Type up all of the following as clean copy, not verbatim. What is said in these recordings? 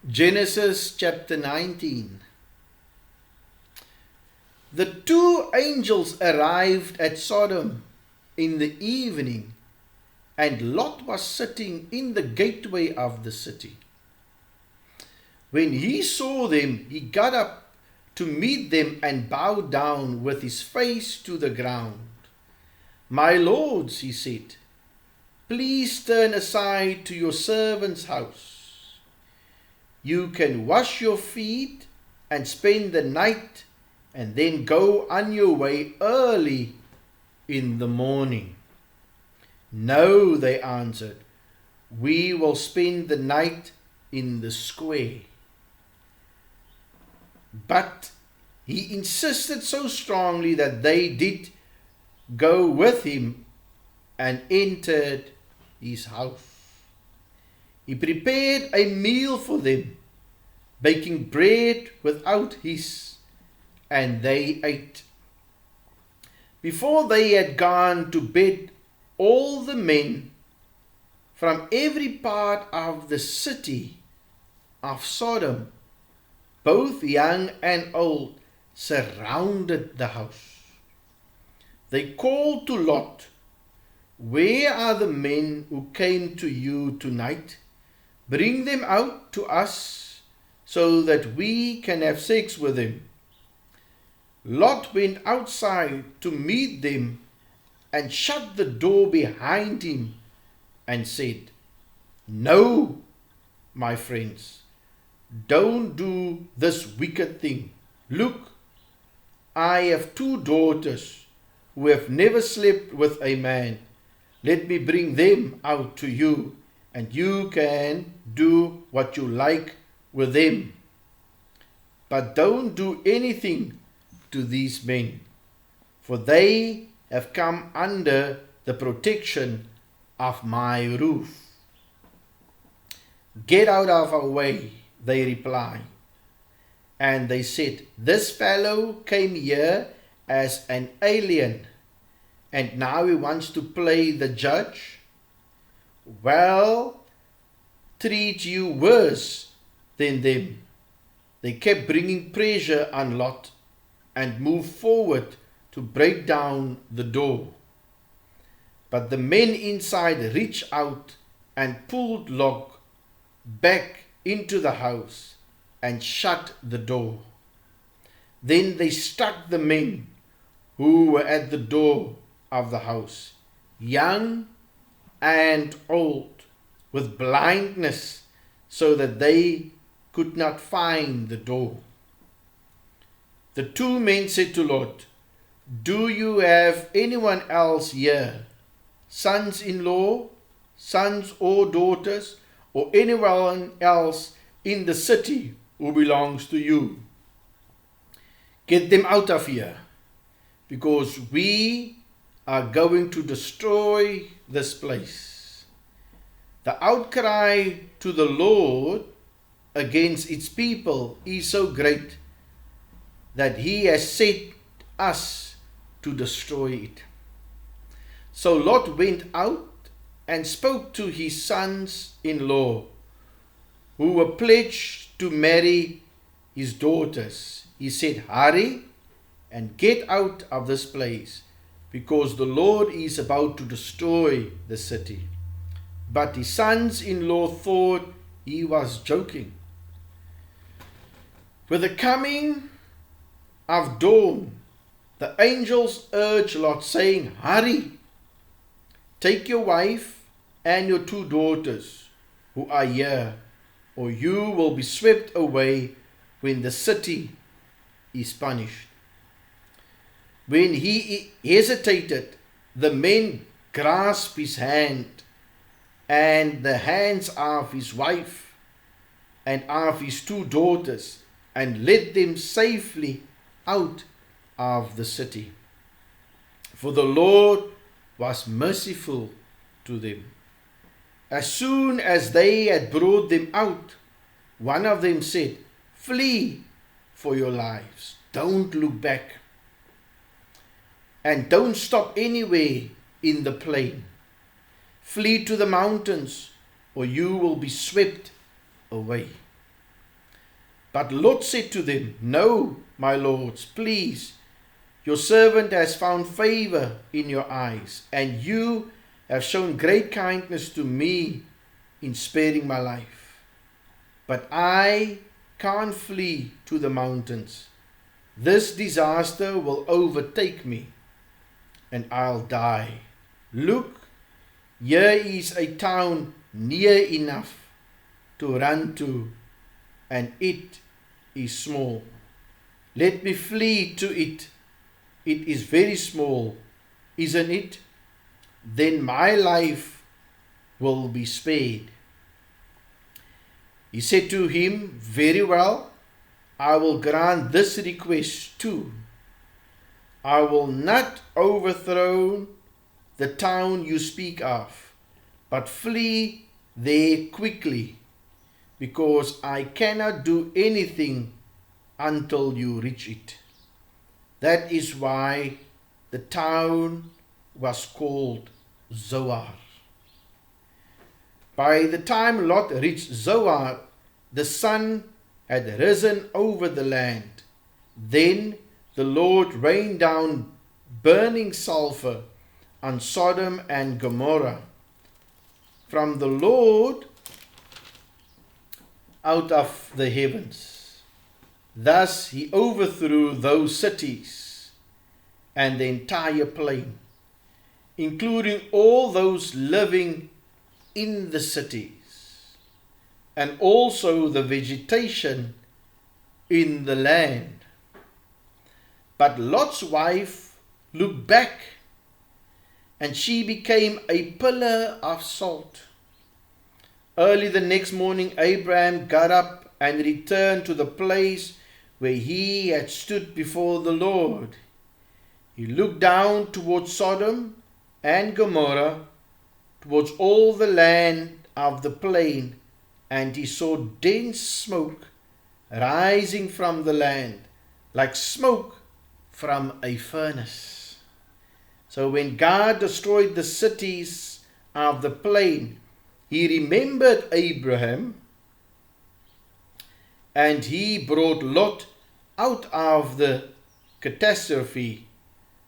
Genesis chapter 19. The two angels arrived at Sodom in the evening, and Lot was sitting in the gateway of the city. When he saw them, he got up to meet them and bowed down with his face to the ground. "My lords," he said, "please turn aside to your servant's house. You can wash your feet and spend the night and then go on your way early in the morning." "No," they answered, "we will spend the night in the square." But he insisted so strongly that they did go with him and entered his house. He prepared a meal for them, baking bread without yeast, and they ate. Before they had gone to bed, all the men from every part of the city of Sodom, both young and old, surrounded the house. They called to Lot, "Where are the men who came to you tonight? Bring them out to us so that we can have sex with them." Lot went outside to meet them and shut the door behind him and said, "No, my friends, don't do this wicked thing. Look, I have two daughters who have never slept with a man. Let me bring them out to you, and you can do what you like with them. But don't do anything to these men, for they have come under the protection of my roof." "Get out of our way," they replied. And they said, "This fellow came here as an alien, and now he wants to play the judge. Well, treat you worse than them." They kept bringing pressure on Lot and moved forward to break down the door. But the men inside reached out and pulled Lot back into the house and shut the door. Then they struck the men who were at the door of the house, young and old, with blindness, so that they could not find the door. The two men said to Lot, "Do you have anyone else here, sons-in-law, sons or daughters, or anyone else in the city who belongs to you? Get them out of here, because we are going to destroy this place." The outcry to the Lord against its people is so great that he has set us to destroy it. So Lot went out and spoke to his sons-in-law, who were pledged to marry his daughters. He said, "Hurry and get out of this place, because the Lord is about to destroy the city." But his sons-in-law thought he was joking. With the coming of dawn, the angels urged Lot, saying, "Hurry, take your wife and your two daughters who are here, or you will be swept away when the city is punished." When he hesitated, the men grasped his hand and the hands of his wife and of his two daughters, and led them safely out of the city. For the Lord was merciful to them. As soon as they had brought them out, one of them said, "Flee for your lives. Don't look back. And don't stop anywhere in the plain. Flee to the mountains, or you will be swept away." But Lot said to them, No, my lords, please, your servant has found favor in your eyes, and you have shown great kindness to me in sparing my life. But I can't flee to the mountains. This disaster will overtake me, and I'll die. Look, here is a town near enough to run to, and it is small. Let me flee to it. It is very small, isn't it? Then my life will be spared. He said to him, Very well, I will grant this request too. I will not overthrow the town you speak of, but flee there quickly, because I cannot do anything until you reach it. That is why the town was called Zoar. By the time Lot reached Zoar, the sun had risen over the land. Then the Lord rained down burning sulfur on Sodom and Gomorrah from the Lord out of the heavens. Thus he overthrew those cities and the entire plain, including all those living in the cities, and also the vegetation in the land. But Lot's wife looked back, and she became a pillar of salt. Early the next morning, Abraham got up and returned to the place where he had stood before the Lord. He looked down towards Sodom and Gomorrah, towards all the land of the plain, and he saw dense smoke rising from the land, like smoke from a furnace. So when God destroyed the cities of the plain, he remembered Abraham, and he brought Lot out of the catastrophe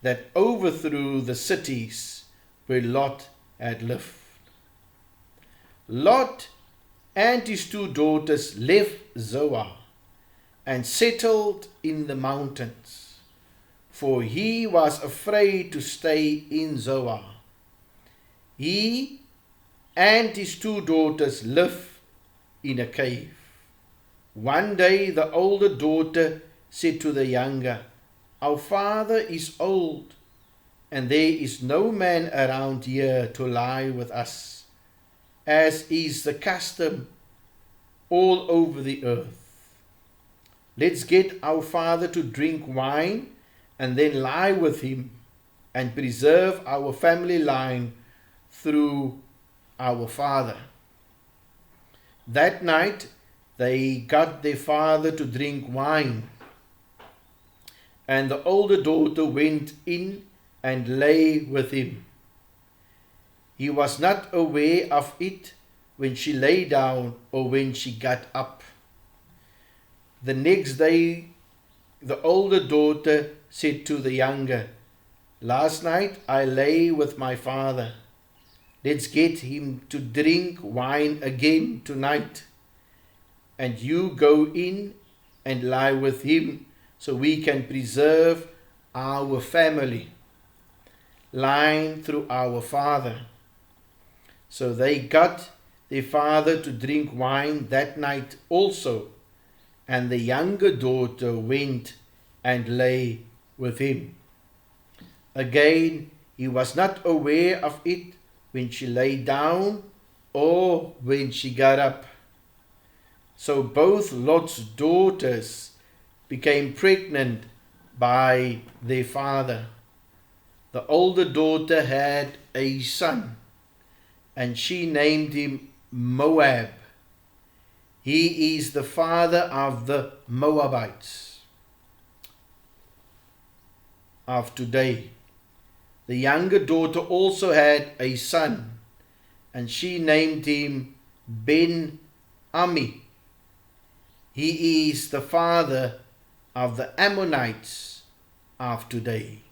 that overthrew the cities where Lot had lived. Lot and his two daughters left Zoar and settled in the mountains, for he was afraid to stay in Zoar. He and his two daughters lived in a cave. One day the older daughter said to the younger, Our father is old, and there is no man around here to lie with us, as is the custom all over the earth. Let's get our father to drink wine and then lie with him and preserve our family line through our father. That night they got their father to drink wine, and the older daughter went in and lay with him. He was not aware of it when she lay down or when she got up. The next day, the older daughter said to the younger, Last night I lay with my father. Let's get him to drink wine again tonight. And you go in and lie with him so we can preserve our family line through our father. So they got their father to drink wine that night also, and the younger daughter went and lay with him. Again, he was not aware of it when she lay down or when she got up. So both Lot's daughters became pregnant by their father. The older daughter had a son, and she named him Moab. He is the father of the Moabites of today. The younger daughter also had a son, and she named him Ben-Ami. He is the father of the Ammonites of today.